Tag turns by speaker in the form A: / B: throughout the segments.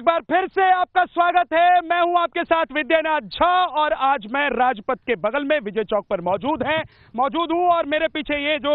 A: एक बार फिर से आपका स्वागत है। मैं हूं आपके साथ विद्यानाथ झा और आज मैं राजपथ के बगल में विजय चौक पर मौजूद हूं और मेरे पीछे ये जो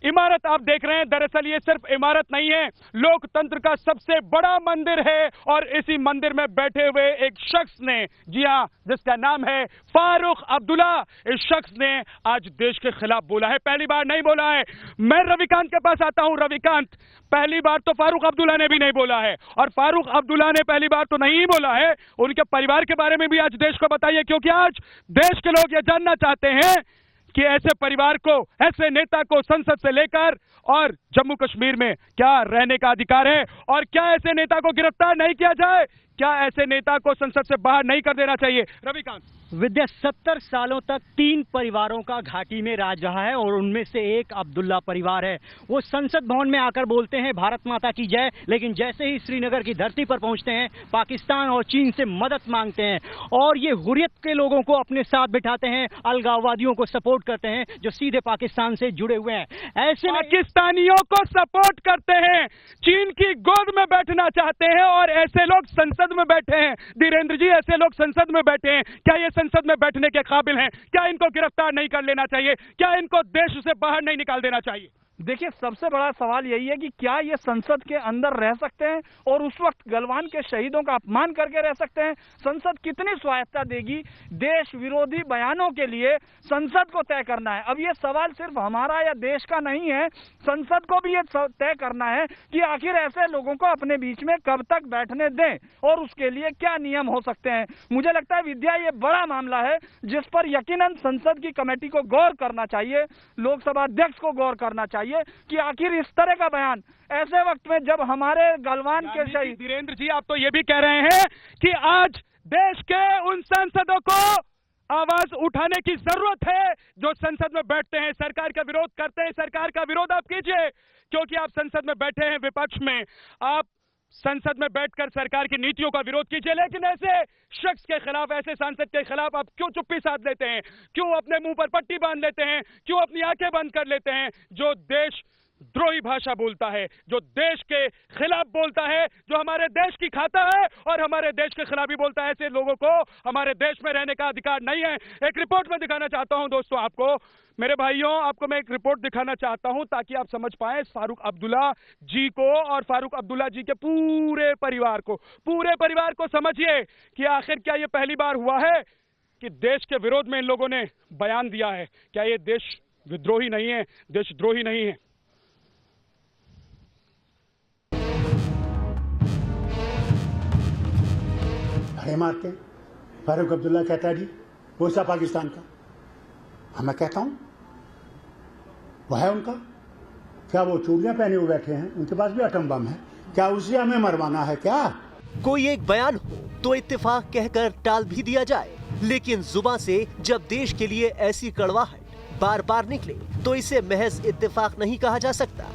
A: इमारत आप देख रहे हैं, दरअसल ये सिर्फ इमारत नहीं है, लोकतंत्र का सबसे बड़ा मंदिर है और इसी मंदिर में बैठे हुए एक शख्स ने, जी हां, जिसका नाम है फारूक अब्दुल्ला, इस शख्स ने आज देश के खिलाफ बोला है। पहली बार नहीं बोला है। मैं रविकांत के पास आता हूं। रविकांत, पहली बार तो फारूक अब्दुल्ला ने भी नहीं बोला है और फारूक अब्दुल्ला ने पहली बार तो नहीं बोला है, उनके परिवार के बारे में भी आज देश को बताइए, क्योंकि आज देश के लोग ये जानना चाहते हैं कि ऐसे परिवार को, ऐसे नेता को संसद से लेकर और जम्मू कश्मीर में क्या रहने का अधिकार है और क्या ऐसे नेता को गिरफ्तार नहीं किया जाए, क्या ऐसे नेता को संसद से बाहर नहीं कर देना चाहिए। रविकांत,
B: विद्या, 70 सालों तक 3 परिवारों का घाटी में राज रहा है और उनमें से एक अब्दुल्ला परिवार है। वो संसद भवन में आकर बोलते हैं भारत माता की जय, लेकिन जैसे ही श्रीनगर की धरती पर पहुंचते हैं पाकिस्तान और चीन से मदद मांगते हैं और ये हुर्रियत के लोगों को अपने साथ बिठाते हैं, अलगाववादियों को सपोर्ट करते हैं जो सीधे पाकिस्तान से जुड़े हुए हैं। ऐसे
A: पाकिस्तानियों को सपोर्ट करते हैं, चीन की गोद में बैठना चाहते हैं और ऐसे लोग संसद में बैठे हैं। धीरेन्द्र जी, ऐसे लोग संसद में बैठे हैं, क्या ये संसद में बैठने के काबिल हैं? क्या इनको गिरफ्तार नहीं कर लेना चाहिए? क्या इनको देश से बाहर नहीं निकाल देना चाहिए?
C: देखिए, सबसे बड़ा सवाल यही है कि क्या ये संसद के अंदर रह सकते हैं और उस वक्त गलवान के शहीदों का अपमान करके रह सकते हैं? संसद कितनी स्वायत्ता देगी? देश विरोधी बयानों के लिए संसद को तय करना है। अब ये सवाल सिर्फ हमारा या देश का नहीं है, संसद को भी ये तय करना है कि आखिर ऐसे लोगों को अपने बीच में कब तक बैठने दें और उसके लिए क्या नियम हो सकते हैं। मुझे लगता है विद्या, ये बड़ा मामला है जिस पर यकीनन संसद की कमेटी को गौर करना चाहिए, लोकसभा अध्यक्ष को गौर करना चाहिए कि आखिर इस तरह का बयान ऐसे वक्त में जब हमारे गलवान के शहीद।
A: धीरेन्द्र जी, आप तो ये भी कह रहे हैं कि आज देश के उन सांसदों को आवाज उठाने की जरूरत है जो संसद में बैठते हैं, सरकार का विरोध करते हैं। सरकार का विरोध आप कीजिए, क्योंकि आप संसद में बैठे हैं विपक्ष में, आप संसद में बैठकर सरकार की नीतियों का विरोध कीजिए, लेकिन ऐसे शख्स के खिलाफ, ऐसे सांसद के खिलाफ आप क्यों चुप्पी साध लेते हैं? क्यों अपने मुंह पर पट्टी बांध लेते हैं? क्यों अपनी आंखें बंद कर लेते हैं? जो देश द्रोही भाषा बोलता है, जो देश के खिलाफ बोलता है, जो हमारे देश की खाता है और हमारे देश के खिलाफ ही बोलता है, ऐसे लोगों को हमारे देश में रहने का अधिकार नहीं है। एक रिपोर्ट में दिखाना चाहता हूं दोस्तों आपको, मेरे भाइयों, आपको मैं एक रिपोर्ट दिखाना चाहता हूं ताकि आप समझ पाएं फारूक अब्दुल्ला जी को और फारूक अब्दुल्ला जी के पूरे परिवार को समझिए कि आखिर क्या ये पहली बार हुआ है कि देश के विरोध में इन लोगों ने बयान दिया है? क्या ये देश विद्रोही नहीं है, देशद्रोही नहीं है?
D: खड़े मारते हैं। फारूक अब्दुल्ला कहता है जी वो सा पाकिस्तान का, मैं कहता हूं वो है उनका। क्या वो चूड़ियां पहने हुए बैठे हैं? उनके पास भी एटम बम है, क्या उसे हमें मरवाना है क्या?
E: कोई एक बयान हो तो इत्तेफाक कहकर टाल भी दिया जाए, लेकिन जुबान से जब देश के लिए ऐसी कड़वाहट बार बार निकले तो इसे महज इत्तेफाक नहीं कहा जा सकता।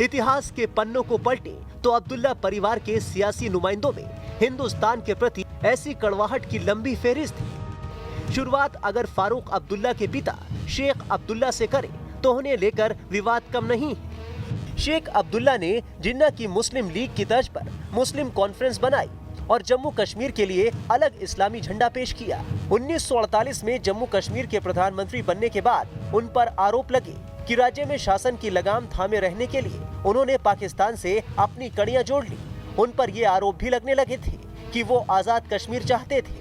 E: इतिहास के पन्नों को पलटे तो अब्दुल्ला परिवार के सियासी नुमाइंदों में हिंदुस्तान के प्रति ऐसी कड़वाहट की लंबी फेहरिस्त थी। शुरुआत अगर फारूक अब्दुल्ला के पिता शेख अब्दुल्ला से करें तो उन्हें लेकर विवाद कम नहीं है। शेख अब्दुल्ला ने जिन्ना की मुस्लिम लीग की तर्ज पर मुस्लिम कॉन्फ्रेंस बनाई और जम्मू कश्मीर के लिए अलग इस्लामी झंडा पेश किया। 1948 में जम्मू कश्मीर के प्रधानमंत्री बनने के बाद उन पर आरोप लगे कि राज्य में शासन की लगाम थामे रहने के लिए उन्होंने पाकिस्तान से अपनी कड़ियां जोड़ ली। उन पर ये आरोप भी लगने लगे थे कि वो आजाद कश्मीर चाहते थे।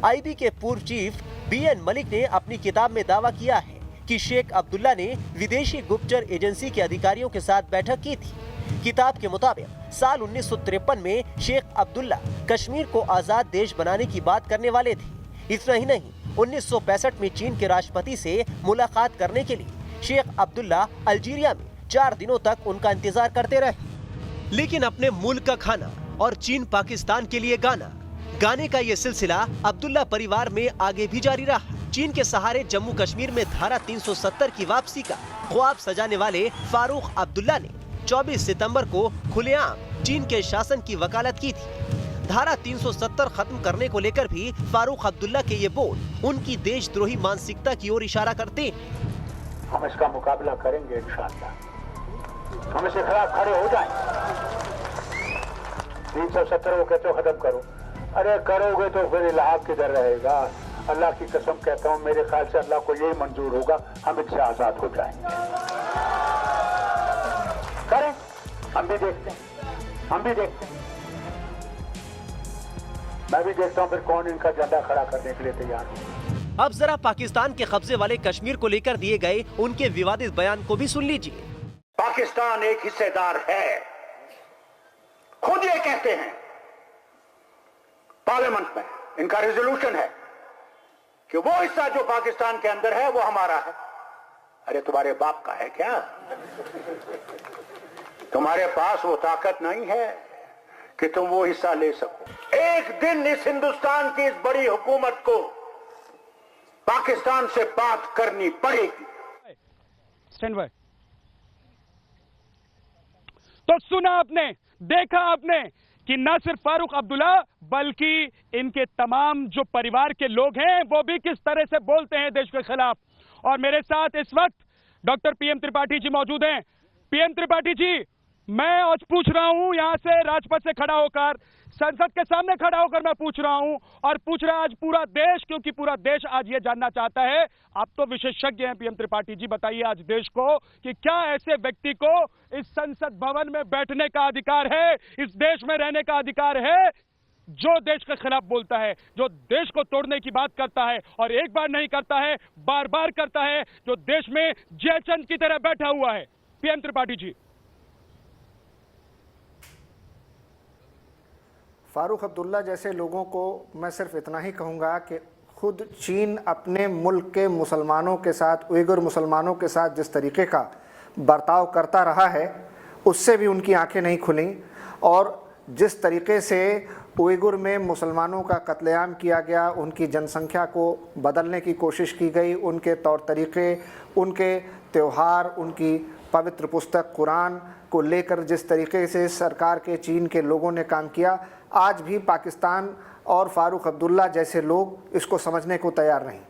E: आईबी के पूर्व चीफ बीएन मलिक ने अपनी किताब में दावा किया है कि शेख अब्दुल्ला ने विदेशी गुप्तचर एजेंसी के अधिकारियों के साथ बैठक की थी। किताब के मुताबिक साल 1953 में शेख अब्दुल्ला कश्मीर को आजाद देश बनाने की बात करने वाले थे। इतना ही नहीं, 1965 में चीन के राष्ट्रपति से मुलाकात करने के लिए शेख अब्दुल्ला अल्जीरिया में 4 दिनों तक उनका इंतजार करते रहे। लेकिन अपने मुल्क का खाना और चीन पाकिस्तान के लिए गाने का ये सिलसिला अब्दुल्ला परिवार में आगे भी जारी रहा। चीन के सहारे जम्मू कश्मीर में धारा 370 की वापसी का ख्वाब सजाने वाले फारूक अब्दुल्ला ने 24 सितंबर को खुलेआम चीन के शासन की वकालत की थी। धारा 370 खत्म करने को लेकर भी फारूक अब्दुल्ला के ये बोल उनकी देशद्रोही मानसिकता की ओर इशारा करते हैं।
D: हम इसका मुकाबला करेंगे इंशाअल्लाह, हम इसके खिलाफ खड़े हो जाएंगे। 370 वो कहते हो खत्म करो। अरे करोगे तो फिर इलाहाब किधर रहेगा? अल्लाह की कसम कहता हूं, मेरे ख्याल से अल्लाह को यही मंजूर होगा हम इससे आजाद हो जाएंगे। करें, हम भी देखते हैं, हम भी देखते हैं। मैं भी देखता हूं फिर कौन इनका झंडा खड़ा करने के लिए तैयार है।
E: अब जरा पाकिस्तान के कब्जे वाले कश्मीर को लेकर दिए गए उनके विवादित बयान को भी सुन लीजिए।
D: पाकिस्तान एक हिस्सेदार है, खुद ये कहते हैं पार्लियामेंट में, इनका रेजोल्यूशन है कि वो हिस्सा जो पाकिस्तान के अंदर है वो हमारा है। अरे तुम्हारे बाप का है क्या? तुम्हारे पास वो ताकत नहीं है कि तुम वो हिस्सा ले सको। एक दिन इस हिंदुस्तान की इस बड़ी हुकूमत को पाकिस्तान से बात करनी पड़ेगी।
A: Stand by. तो सुना आपने, देखा आपने कि न सिर्फ फारूक अब्दुल्ला बल्कि इनके तमाम जो परिवार के लोग हैं वो भी किस तरह से बोलते हैं देश के खिलाफ। और मेरे साथ इस वक्त डॉक्टर पीएम त्रिपाठी जी मौजूद हैं। पीएम त्रिपाठी जी, मैं आज पूछ रहा हूं यहां से राजपथ से खड़ा होकर, संसद के सामने खड़ा होकर मैं पूछ रहा हूं, और पूछ रहा है आज पूरा देश, क्योंकि पूरा देश आज ये जानना चाहता है। आप तो विशेषज्ञ हैं पीएम त्रिपाठी जी, बताइए आज देश को कि क्या ऐसे व्यक्ति को इस संसद भवन में बैठने का अधिकार है, इस देश में रहने का अधिकार है, जो देश के खिलाफ बोलता है, जो देश को तोड़ने की बात करता है, और एक बार नहीं करता है, बार बार करता है, जो देश में जयचंद की तरह बैठा हुआ है। पीएम त्रिपाठी जी।
F: फारूक अब्दुल्ला जैसे लोगों को मैं सिर्फ इतना ही कहूँगा कि खुद चीन अपने मुल्क के मुसलमानों के साथ, उइगर मुसलमानों के साथ जिस तरीके का बर्ताव करता रहा है उससे भी उनकी आंखें नहीं खुलीं। और जिस तरीके से उइगर में मुसलमानों का कत्लेआम किया गया, उनकी जनसंख्या को बदलने की कोशिश की गई, उनके तौर तरीके, उनके त्यौहार, उनकी पवित्र पुस्तक कुरान को लेकर जिस तरीके से सरकार के चीन के लोगों ने काम किया, आज भी पाकिस्तान और फारूक अब्दुल्ला जैसे लोग इसको समझने को तैयार नहीं।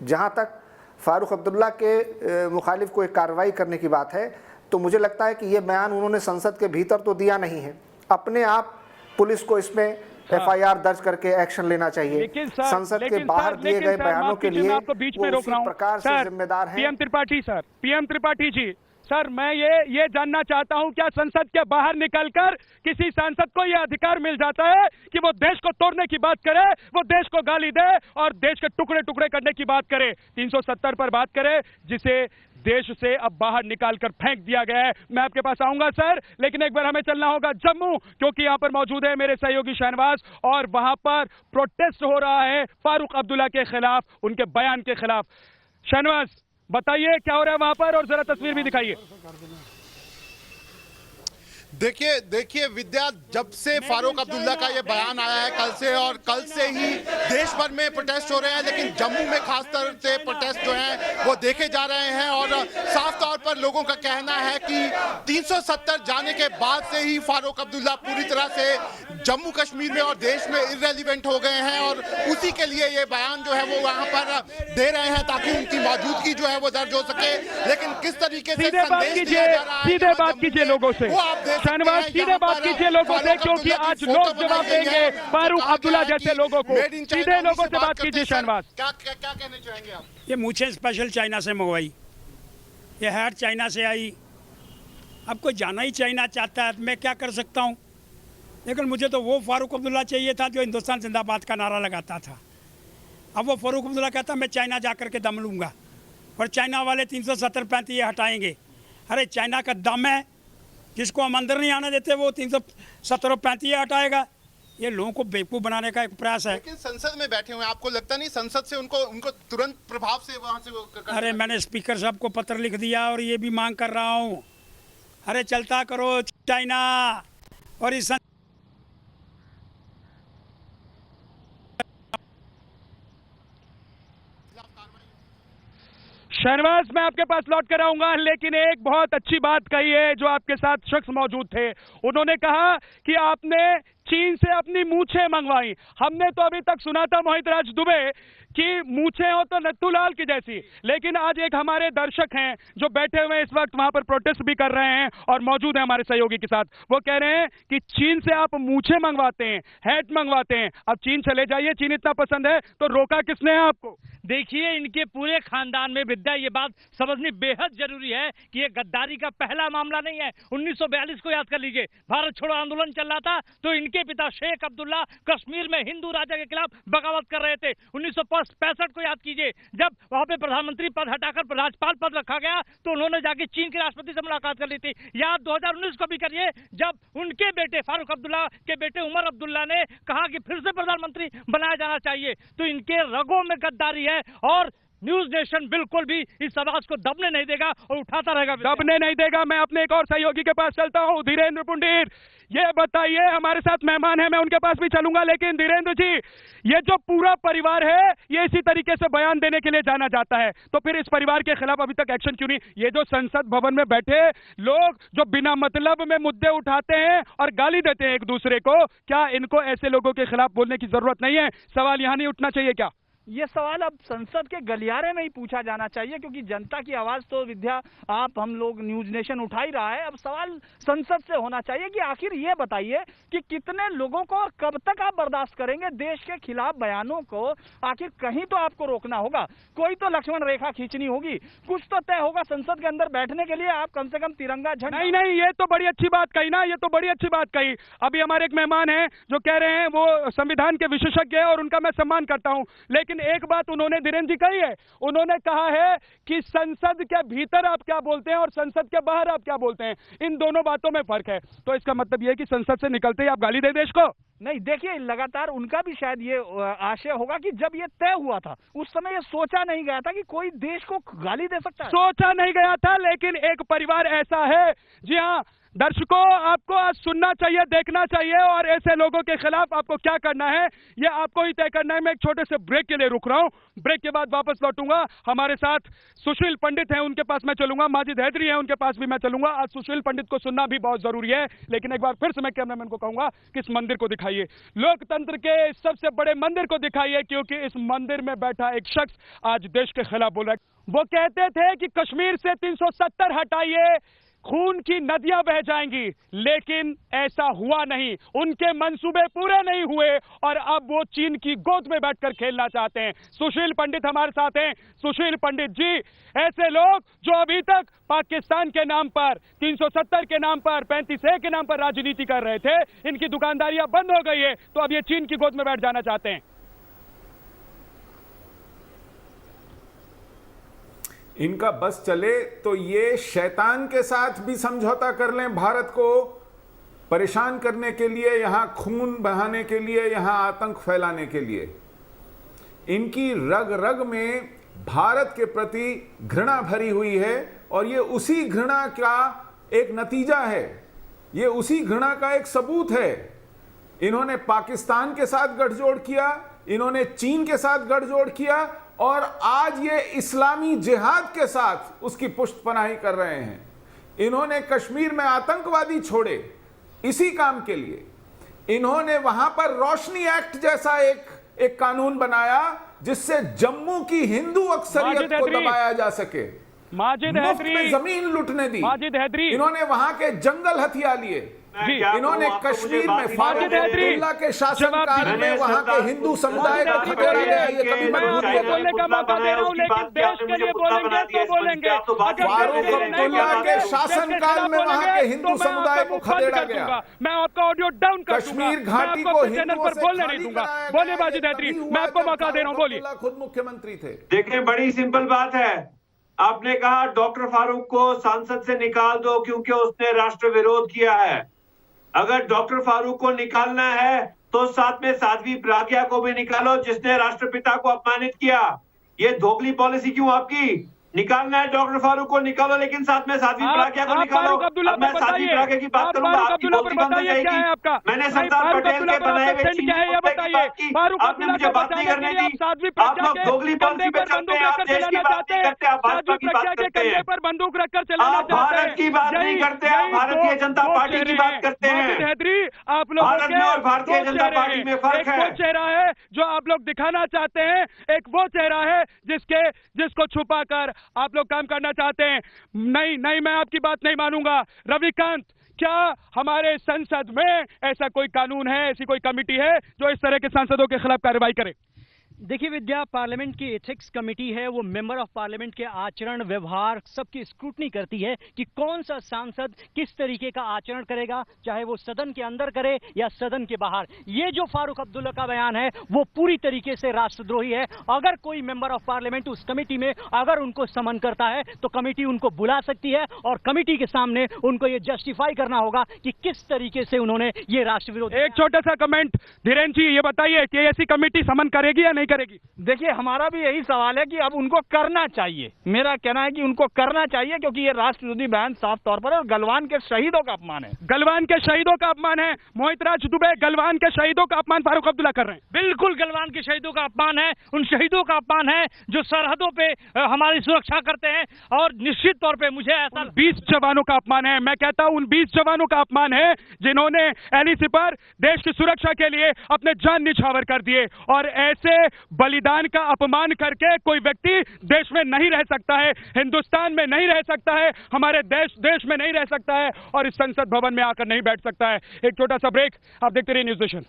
F: जहाँ तक फारूक अब्दुल्ला के मुखालिफ कोई कार्रवाई करने की बात है, तो मुझे लगता है कि ये बयान उन्होंने संसद के भीतर तो दिया नहीं है, अपने आप पुलिस को इसमें एफआईआर दर्ज करके एक्शन लेना चाहिए। संसद के बाहर दिए गए बयानों के लिए
A: आपको बीच में रोक रहा हूं,
F: प्रकार से जिम्मेदार हैं।
A: PM Tripathi sir, PM Tripathi ji sir, मैं ये जानना चाहता हूं क्या संसद के बाहर निकलकर किसी सांसद को यह अधिकार मिल जाता है कि वो देश को तोड़ने की बात करे, वो देश को गाली दे और देश के टुकड़े टुकड़े करने की बात करे, 370 पर बात करे, जिसे देश से अब बाहर निकालकर फेंक दिया गया है। मैं आपके पास आऊंगा सर, लेकिन एक बार हमें चलना होगा जम्मू, क्योंकि यहां पर मौजूद है मेरे सहयोगी शहनवाज, और वहां पर प्रोटेस्ट हो रहा है फारूक अब्दुल्ला के खिलाफ, उनके बयान के खिलाफ। शहनवाज, बताइए क्या हो रहा है वहां पर, और जरा तस्वीर भी दिखाइए।
G: देखिए विद्या, जब से फारूक अब्दुल्ला का ये बयान आया है कल से, और कल से ही देश भर में प्रोटेस्ट हो रहे हैं, लेकिन जम्मू में खास तौर से प्रोटेस्ट जो हैं वो देखे जा रहे हैं। और साफ तौर पर लोगों का कहना है कि 370 जाने के बाद से ही फारूक अब्दुल्ला पूरी तरह से जम्मू कश्मीर में और देश में इररेलेवेंट हो गए हैं, और उसी के लिए ये बयान जो है वो वहाँ पर दे रहे हैं ताकि उनकी मौजूदगी जो है वो दर्ज हो सके। लेकिन किस तरीके से
A: सीधे बात कीजिए लोगों से, शहनवाज, सीधे बात कीजिए लोगों से, क्योंकि आज लोग जवाब देंगे फारूक अब्दुल्ला जैसे लोगों को। सीधे लोगों से बात कीजिए शहनवाज।
G: क्या कहना चाहेंगे आप?
H: ये मूछें स्पेशल चाइना से मंगवाई, ये हैट चाइना से आई। अब कोई जाना ही चाइना चाहता है, मैं क्या कर सकता हूँ। लेकिन मुझे तो वो फारूक अब्दुल्ला चाहिए था जो हिंदुस्तान जिंदाबाद का नारा लगाता था। अब वो फारूक अब्दुल्ला कहता मैं चाइना जा कर के दम लूँगा, और चाइना वाले 370-35 ये हटाएंगे। अरे चाइना का दम है, जिसको हम अंदर नहीं आने देते वो 370-35 हटाएगा। ये लोगों को बेवकूफ़ बनाने का एक प्रयास है।
G: लेकिन संसद में बैठे हुए हैं, आपको लगता नहीं संसद से उनको तुरंत प्रभाव से वहां से वो
H: अरे मैंने स्पीकर साहब को पत्र लिख दिया और ये भी मांग कर रहा हूँ, अरे चलता करो चाइना। और इस
A: शहनवाज, मैं आपके पास लौट कर आऊंगा, लेकिन एक बहुत अच्छी बात कही है जो आपके साथ शख्स मौजूद थे। उन्होंने कहा कि आपने चीन से अपनी मूछें मंगवाई। हमने तो अभी तक सुना था मोहित राज दुबे कि मूछें हो तो नत्थूलाल की जैसी, लेकिन आज एक हमारे दर्शक हैं जो बैठे हुए इस वक्त वहां पर प्रोटेस्ट भी कर रहे हैं और मौजूद हैं हमारे सहयोगी के साथ। वो कह रहे हैं कि चीन से आप मूछें मंगवाते हैं, हैट मंगवाते हैं, अब चीन चले जाइए, चीन इतना पसंद है तो रोका किसने है आपको?
B: देखिए, इनके पूरे खानदान में विद्या, ये बात समझनी बेहद जरूरी है कि ये गद्दारी का पहला मामला नहीं है। 1942 को याद कर लीजिए, भारत छोड़ो आंदोलन चल रहा था तो इनके पिता शेख अब्दुल्ला कश्मीर में हिंदू राजा के खिलाफ बगावत कर रहे थे। 1965 को याद कीजिए, जब वहां पे प्रधानमंत्री पद हटाकर राज्यपाल पद रखा गया तो उन्होंने जाके चीन के राष्ट्रपति से मुलाकात कर ली थी। याद 2019 को भी करिए, जब उनके बेटे फारूक अब्दुल्ला के बेटे उमर अब्दुल्ला ने कहा कि फिर से प्रधानमंत्री बनाया जाना चाहिए। तो इनके रगों में गद्दारी है और न्यूज नेशन बिल्कुल भी इस आवाज को दबने नहीं देगा और उठाता रहेगा।
A: दबने नहीं देगा। मैं अपने एक और सहयोगी के पास चलता हूं, धीरेन्द्र पुंडीर। ये बताइए, हमारे साथ मेहमान है, मैं उनके पास भी चलूंगा, लेकिन धीरेन्द्र जी, ये जो पूरा परिवार है ये इसी तरीके से बयान देने के लिए जाना जाता है, तो फिर इस परिवार के खिलाफ अभी तक एक्शन क्यों नहीं? ये जो संसद भवन में बैठे लोग जो बिना मतलब में मुद्दे उठाते हैं और गाली देते हैं एक दूसरे को, क्या इनको ऐसे लोगों के खिलाफ बोलने की जरूरत नहीं है? सवाल यहां नहीं उठना चाहिए क्या?
C: ये सवाल अब संसद के गलियारे में ही पूछा जाना चाहिए, क्योंकि जनता की आवाज तो विद्या आप हम लोग न्यूज नेशन उठा ही रहा है। अब सवाल संसद से होना चाहिए कि आखिर ये बताइए कि कितने लोगों को और कब तक आप बर्दाश्त करेंगे देश के खिलाफ बयानों को? आखिर कहीं तो आपको रोकना होगा, कोई तो लक्ष्मण रेखा खींचनी होगी, कुछ तो तय होगा। संसद के अंदर बैठने के लिए आप कम से कम तिरंगा झंडा।
A: नहीं, ये तो बड़ी अच्छी बात कही ना, ये तो बड़ी अच्छी बात कही। अभी हमारे एक मेहमान हैं जो कह रहे हैं वो संविधान के विशेषज्ञ है और उनका मैं सम्मान करता हूं, लेकिन एक बात उन्होंने धीरेन्द्र जी कही है, उन्होंने कहा है कि संसद के भीतर आप क्या बोलते हैं और संसद के बाहर आप क्या बोलते हैं, इन दोनों बातों में फर्क है। तो इसका मतलब यह है कि संसद से निकलते ही आप गाली दे देश को?
C: नहीं, देखिए, लगातार उनका भी शायद ये आशय होगा कि जब ये तय हुआ था उस समय ये सोचा नहीं गया था कि कोई देश को गाली दे सकता है।
A: सोचा नहीं गया था, लेकिन एक परिवार ऐसा है। जी हाँ दर्शकों, आपको आज सुनना चाहिए, देखना चाहिए, और ऐसे लोगों के खिलाफ आपको क्या करना है ये आपको ही तय करना है। मैं एक छोटे से ब्रेक के लिए रुक रहा हूं, ब्रेक के बाद वापस लौटूंगा। हमारे साथ सुशील पंडित हैं, उनके पास मैं चलूंगा, माजिद हैदरी हैं, उनके पास भी मैं चलूंगा। आज सुशील पंडित को सुनना भी बहुत जरूरी है, लेकिन एक बार फिर से मैं कैमरामैन को कहूंगा कि इस मंदिर को दिखाइए, लोकतंत्र के सबसे बड़े मंदिर को दिखाइए, क्योंकि इस मंदिर में बैठा एक शख्स आज देश के खिलाफ बोल रहा है। वो कहते थे कि कश्मीर से 370 हटाइए, खून की नदियां बह जाएंगी, लेकिन ऐसा हुआ नहीं, उनके मंसूबे पूरे नहीं हुए और अब वो चीन की गोद में बैठकर खेलना चाहते हैं। सुशील पंडित हमारे साथ हैं। सुशील पंडित जी, ऐसे लोग जो अभी तक पाकिस्तान के नाम पर, 370 के नाम पर, 35A के नाम पर राजनीति कर रहे थे, इनकी दुकानदारियां बंद हो गई है, तो अब ये चीन की गोद में बैठ जाना चाहते हैं।
I: इनका बस चले तो ये शैतान के साथ भी समझौता कर लें, भारत को परेशान करने के लिए, यहां खून बहाने के लिए, यहां आतंक फैलाने के लिए। इनकी रग रग में भारत के प्रति घृणा भरी हुई है और ये उसी घृणा का एक नतीजा है, ये उसी घृणा का एक सबूत है। इन्होंने पाकिस्तान के साथ गठजोड़ किया, इन्होंने चीन के साथ गठजोड़ किया और आज ये इस्लामी जिहाद के साथ उसकी पुष्टपनाही कर रहे हैं। इन्होंने कश्मीर में आतंकवादी छोड़े इसी काम के लिए। इन्होंने वहां पर रोशनी एक्ट जैसा एक कानून बनाया जिससे जम्मू की हिंदू अक्सरियत को दबाया जा सके, मुफ्त में जमीन लूटने दी। इन्होंने वहां के जंगल हथिया लिए। इन्होंने कश्मीर में फारूक अब्दुल्ला के शासनकाल में वहां के हिंदू समुदाय को खदेड़ा गया। ये कभी मत भूलिएगा।
A: बोलने का मौका दे रहा हूं, लेकिन देश के लिए बोलेंगे तो बोलेंगे।
I: फारूक अब्दुल्ला के शासनकाल में वहां के हिंदू समुदाय को खदेड़ा गया।
A: मैं आपका ऑडियो डाउन कर दूंगा,
I: कश्मीर घाटी को
A: चैनल पर बोलने नहीं दूंगा। बोले माजिद हैदरी, मैं आपको मौका दे रहा हूं, बोलिए।
I: खुद मुख्यमंत्री थे।
J: देखिए, बड़ी सिंपल बात है। आपने कहा डॉक्टर फारूक को सांसद से निकाल दो क्योंकि उसने राष्ट्र विरोध किया है। अगर डॉक्टर फारूक को निकालना है तो साथ में साध्वी प्रज्ञा को भी निकालो जिसने राष्ट्रपिता को अपमानित किया। ये धोखली पॉलिसी क्यों आपकी? निकालना है डॉक्टर फारूक को निकालो, लेकिन साथ में साध्वी प्रज्ञा को निकालो।
A: फारूक अब्दुल्ला
J: अब मैं साध्वी प्रज्ञा की बात करूंगा, आपकी बोलती बंद हो जाएगी। मैंने सरदार पटेल के बनाए हुए चीनी मुद्दे की बात की, आपने मुझे बात नहीं करने दी। आप लोग दोगली पॉलिसी पे चलते हैं, आप देश की बात नहीं करते, आप भाजपा की बात करते हैं।
A: पर बंदूक रखकर चलाना
J: आप भारत की बात नहीं करते, आप भारतीय जनता पार्टी की बात करते हैं।
A: आप लोग
J: भारत में और भारतीय जनता पार्टी में फर्क है।
A: वो चेहरा है जो आप लोग दिखाना चाहते हैं, एक वो चेहरा है जिसको छुपाकर आप लोग काम करना चाहते हैं। नहीं, मैं आपकी बात नहीं मानूंगा। रविकांत, क्या हमारे संसद में ऐसा कोई कानून है, ऐसी कोई कमेटी है जो इस तरह के सांसदों के खिलाफ कार्रवाई करे?
B: देखिए विद्या, पार्लियामेंट की एथिक्स कमेटी है, वो मेंबर ऑफ पार्लियामेंट के आचरण व्यवहार सबकी स्क्रूटनी करती है कि कौन सा सांसद किस तरीके का आचरण करेगा, चाहे वो सदन के अंदर करे या सदन के बाहर। ये जो फारूक अब्दुल्ला का बयान है वो पूरी तरीके से राष्ट्रद्रोही है। अगर कोई मेंबर ऑफ पार्लियामेंट उस कमेटी में अगर उनको समन करता है तो कमेटी उनको बुला सकती है और कमेटी के सामने उनको ये जस्टिफाई करना होगा कि किस तरीके से उन्होंने ये राष्ट्र विरोध।
A: एक छोटा सा कमेंट धीरेन जी, ये बताइए कि ऐसी कमेटी समन करेगी या नहीं करेगी?
C: देखिए, हमारा भी यही सवाल है कि अब उनको करना चाहिए। मेरा कहना है कि उनको करना चाहिए, क्योंकि ये राष्ट्र विरोधी बयान साफ तौर पर गलवान के शहीदों का अपमान है।
A: गलवान के शहीदों का अपमान है। मोहित राज दुबे, गलवान के शहीदों का अपमान फारूक अब्दुल्ला कर रहे हैं।
B: बिल्कुल गलवान के शहीदों का अपमान है, उन शहीदों का अपमान है जो सरहदों पे हमारी सुरक्षा करते हैं। और निश्चित तौर पे मुझे ऐसा
A: 20 जवानों का अपमान है। मैं कहता हूं उन 20 जवानों का अपमान है जिन्होंने एलएसी पर देश की सुरक्षा के लिए अपने जान निछावर कर दिए। और ऐसे बलिदान का अपमान करके कोई व्यक्ति देश में नहीं रह सकता है, हिंदुस्तान में नहीं रह सकता है, हमारे देश में नहीं रह सकता है और इस संसद भवन में आकर नहीं बैठ सकता है। एक छोटा सा ब्रेक, आप देखते रहिए न्यूज़ नेशन।